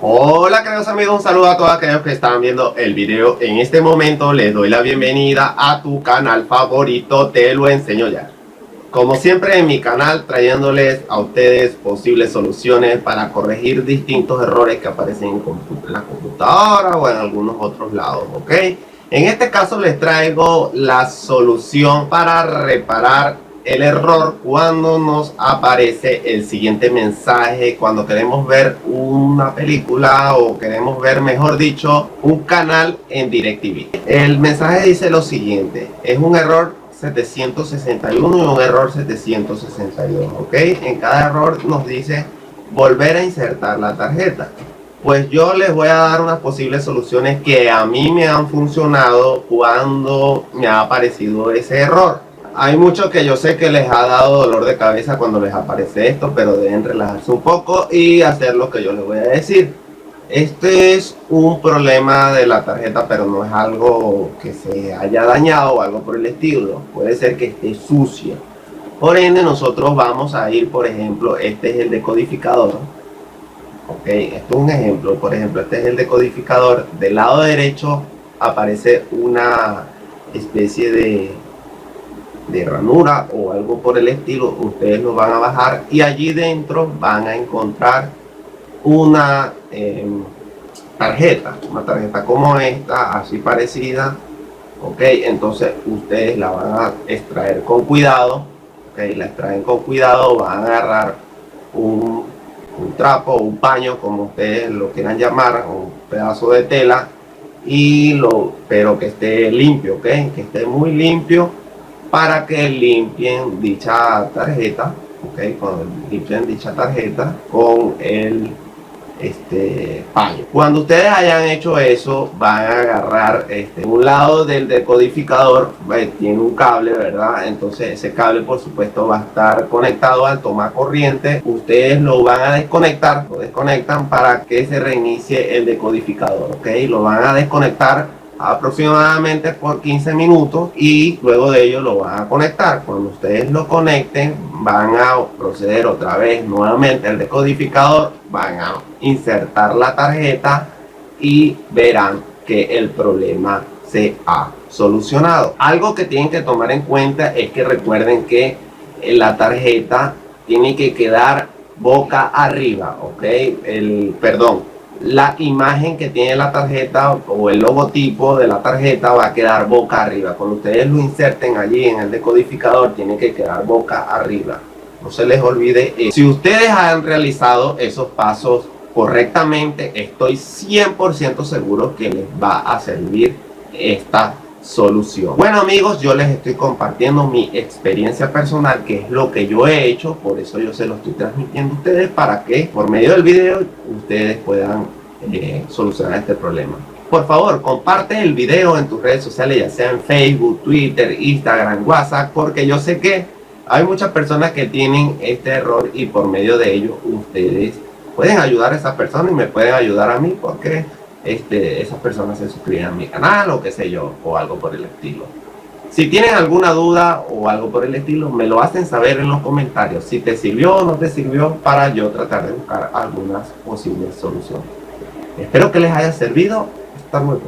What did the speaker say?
Hola queridos amigos, un saludo a todos aquellos que están viendo el video. En este momento les doy la bienvenida a tu canal favorito, Te Lo Enseño Ya. Como siempre en mi canal, trayéndoles a ustedes posibles soluciones para corregir distintos errores que aparecen en la computadora o en algunos otros lados, ¿ok? En este caso les traigo la solución para reparar el error cuando nos aparece el siguiente mensaje cuando queremos ver una película o queremos ver, mejor dicho, un canal en DirecTV. El mensaje dice lo siguiente: es un error 761 y un error 762, ¿ok? En cada error nos dice volver a insertar la tarjeta. Pues yo les voy a dar unas posibles soluciones que a mí me han funcionado cuando me ha aparecido ese error. Hay muchos que yo sé que les ha dado dolor de cabeza cuando les aparece esto, pero deben relajarse un poco y hacer lo que yo les voy a decir. Este es un problema de la tarjeta, pero no es algo que se haya dañado o algo por el estilo. Puede ser que esté sucia. Por ende, nosotros vamos a ir, por ejemplo, este es el decodificador. Ok, esto es un ejemplo. Por ejemplo, este es el decodificador. Del lado derecho aparece una especie de ranura o algo por el estilo. Ustedes lo van a bajar y allí dentro van a encontrar una una tarjeta como esta, así parecida. Ok, entonces ustedes la van a extraer con cuidado. Ok, la extraen con cuidado, van a agarrar un trapo o un paño, como ustedes lo quieran llamar, un pedazo de tela, pero que esté limpio, ok, que esté muy limpio, para que limpien dicha tarjeta. Ok, cuando limpien dicha tarjeta con el paño. Cuando ustedes hayan hecho eso, van a agarrar un lado del decodificador, tiene un cable, ¿verdad? Entonces ese cable por supuesto va a estar conectado al toma corriente. Ustedes lo van a desconectar, lo desconectan para que se reinicie el decodificador, ¿ok? Lo van a desconectar aproximadamente por 15 minutos y luego de ello lo van a conectar. Cuando ustedes lo conecten, van a proceder otra vez nuevamente al decodificador, van a insertar la tarjeta y verán que el problema se ha solucionado. Algo que tienen que tomar en cuenta es que recuerden que la tarjeta tiene que quedar boca arriba, ok, la imagen que tiene la tarjeta o el logotipo de la tarjeta va a quedar boca arriba. Cuando ustedes lo inserten allí en el decodificador, tiene que quedar boca arriba. No se les olvide eso. Si ustedes han realizado esos pasos correctamente, estoy 100% seguro que les va a servir esta solución. Bueno amigos, yo les estoy compartiendo mi experiencia personal, que es lo que yo he hecho, por eso yo se lo estoy transmitiendo a ustedes, para que por medio del video ustedes puedan solucionar este problema. Por favor, comparte el video en tus redes sociales, ya sea en Facebook, Twitter, Instagram, WhatsApp, porque yo sé que hay muchas personas que tienen este error y por medio de ello ustedes pueden ayudar a esas personas y me pueden ayudar a mí, porque esas personas se suscriben a mi canal o qué sé yo, o algo por el estilo. Si tienen alguna duda o algo por el estilo, me lo hacen saber en los comentarios, si te sirvió o no te sirvió, para yo tratar de buscar algunas posibles soluciones. Espero que les haya servido. Hasta luego.